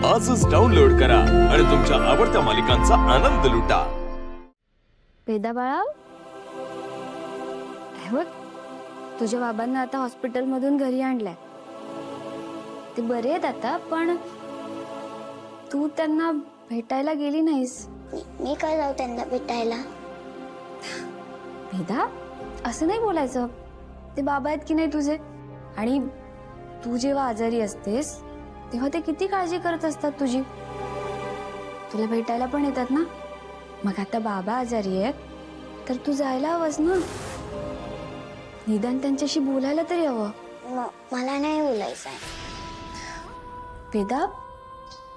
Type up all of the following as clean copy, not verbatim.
आजच डाउनलोड करा आणि तुमच्या आवडत्या मालिकांचा आनंद लुटा। वेदा बाळा, हे बघ, तुझ्या बाबांना आता हॉस्पिटल मधून घरी आणलंय। ते बरे आहेत आता, पण तू त्यांना भेटायला गेली नाहीस। मी काय जाऊ त्यांना भेटायला? वेदा, असं नाही बोलायचं। ते बाबा आहेत की नाही तुझे, आणि तू जेव्हा आजारी असतेस तेव्हा ते किती काळजी करत असतात तुझी। तुला भेटायला पण येतात ना। मग आता बाबा आजारी आहेत तर तू जायला हवंस ना, निदान त्यांच्याशी बोलायला तरी हवं। मला नाही बोलायचं आहे। वेदा,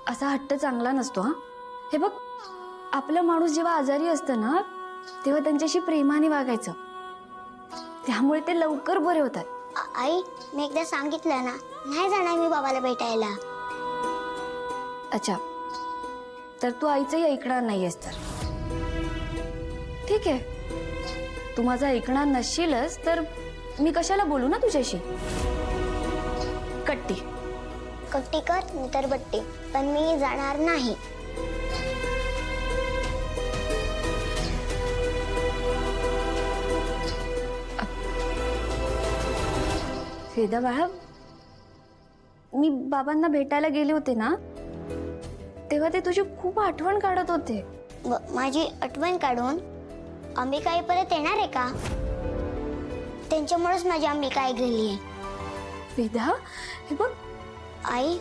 असा हट्ट चांगला नसतो हा। हे बघ, आपला माणूस जेव्हा आजारी असतं ना तेव्हा त्यांच्याशी प्रेमाने वागायचं, त्यामुळे ते लवकर बरे होतात। आई, मी एकदा सांगितलं ना, नाही जाणार मी बाबाला भेटायला। अच्छा, तर तू आईचंही ऐकणार नाहीयेस तर ठीक आहे। तू माझं ऐकणार नसशीलच तर मी कशाला बोलू ना तुझ्याशी। कट्टी कट्टी कर मी तर बट्टी, पण मी जाणार नाही। वेदा बाळा, मी बाबांना भेटायला गेले होते ना तेव्हा ते तुझी खूप आठवण काढत होते। माझी आठवण काढून अंबिका आई परत येणार आहे का? त्यांच्यामुळेच माझी अंबिका आई गेली आहे। वेदा, हे बघ, आई,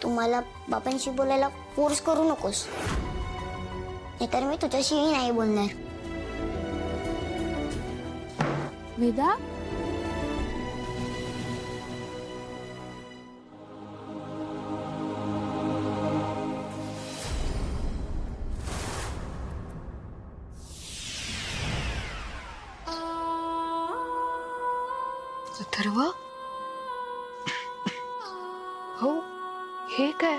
तुम्हाला बाबांशी बोलायला फोर्स करू नकोस, नाहीतर मी तुझ्याशीही नाही बोलणार। वेदा, अथर्व, हो, हे काय?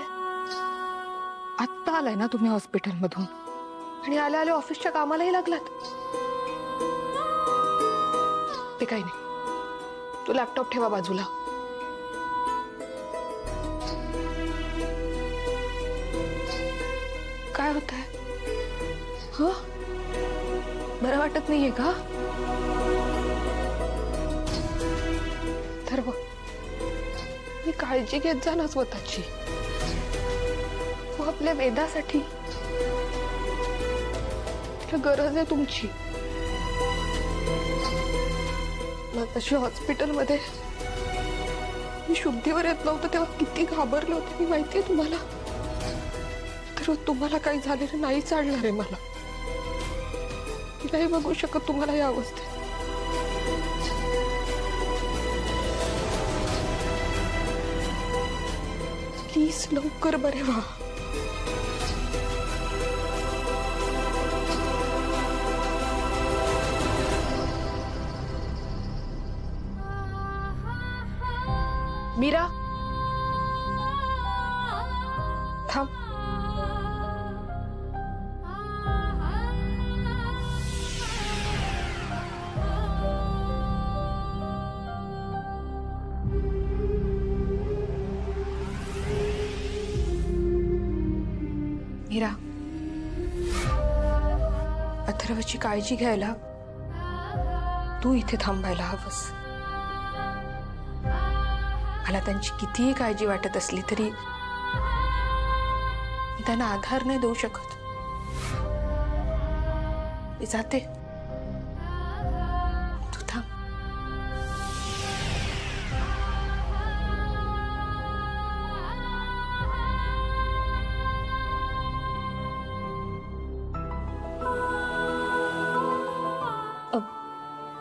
आत्ता आलाय ना तुम्ही हॉस्पिटल मधून, आणि आल्या आल्या ऑफिसच्या कामालाही लागलात? ते काही नाही, तू लॅपटॉप ठेवा बाजूला। काय होतंय? हो, बरं वाटत नाहीये का? अथर्व, मी काळजी घेत जा ना स्वतःची। हो, आपल्या वेदासाठी तिला गरज आहे तुमची। मग तशी हॉस्पिटलमध्ये मी शुद्धीवर येत नव्हतं तेव्हा किती घाबरले होते मी, माहितीये तुम्हाला? तर तुम्हाला काही झालेलं नाही चालणार आहे मला। मी नाही बघू शकत तुम्हाला या अवस्थेत। प्लीज लवकर बरे व्हा। मीरा, थांब। मीरा, अथर्वची काळजी घ्यायला तू इथे थांबायला हवंस। मला त्यांची कितीही काळजी वाटत असली तरी मी त्यांना आधार नाही देऊ शकत। मी जाते, तू थांब।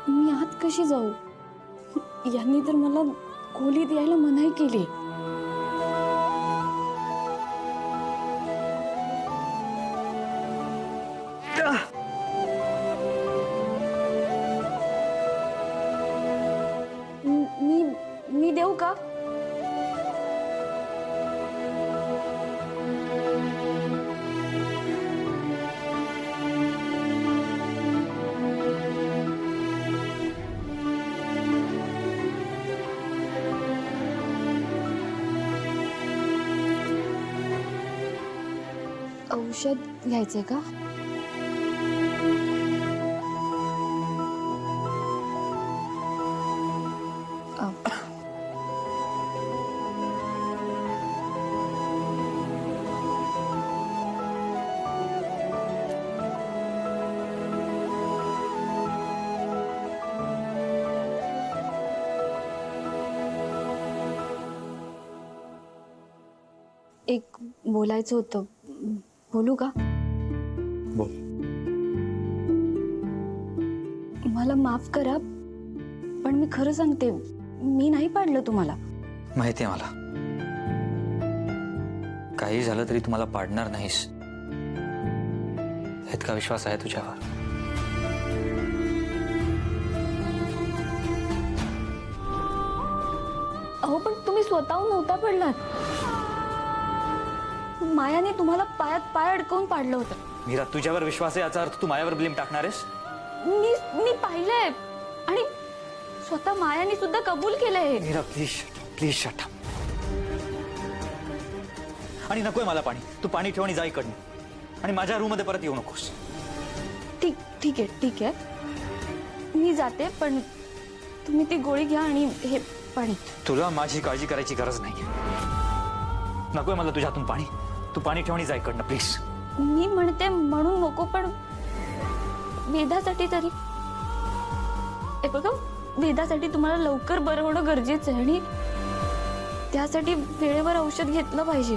मी आत कशी जाऊ? यांनी तर मला खोलीत यायला मनाई केली। मी देऊ का? औषध घ्यायचंय का? अ, एक बोलायचं होतं, बोलू का? बोल. मला माफ करा, पण मी खरं सांगते, मी नाही पाडलं तुम्हाला. माहिती आहे मला, काही झालं तरी तुम्हाला पाडणार नाहीस इतका विश्वास आहे तुझ्यावर. अहो पण तुम्ही स्वतःहून नव्हता पडलात. मायाने तुम्हाला पायात पाय अडकवून पाडलं होतं. मीरा, तुझ्यावर विश्वास आहे याचा अर्थ तू माझ्यावर ब्लेम टाकणार आहेस? मी पाहिलंय आणि स्वतः मायाने सुद्धा कबूल केलंय. Meera, please shut. आणि नकोय मला पाणी. तू पाणी ठेव आणि जा इकडनं, आणि माझ्या रूम मध्ये परत येऊ नकोस. ठीक आहे, मी जाते, पण तुम्ही ती गोळी घ्या आणि हे पाणी. तुला माझी काळजी करायची गरज नाही. नकोय मला तुझ्या हातून पाणी. तू पाणी ठेव आणि जा इकडनं प्लीज. मी म्हणते म्हणून नको, पण वेदासाठी तरी. हे बघा, वेदासाठी तुम्हाला लवकर बरं होणं गरजेचं आहे आणि त्यासाठी वेळेवर औषध घेतलं पाहिजे.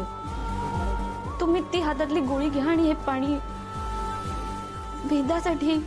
तुम्ही ती हातातली गोळी घ्या आणि हे पाणी वेदासाठी.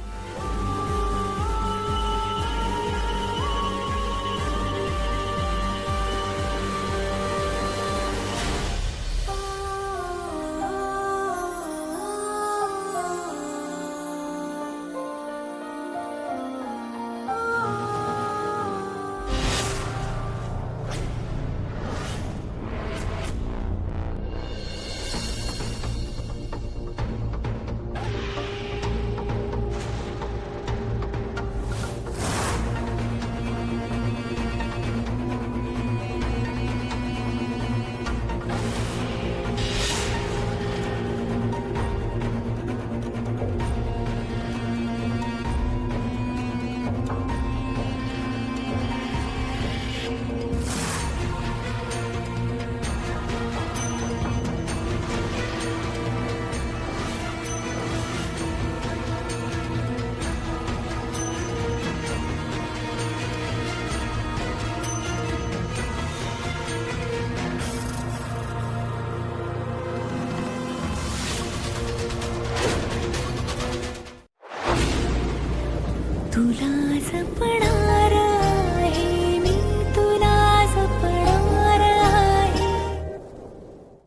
तुला जपणार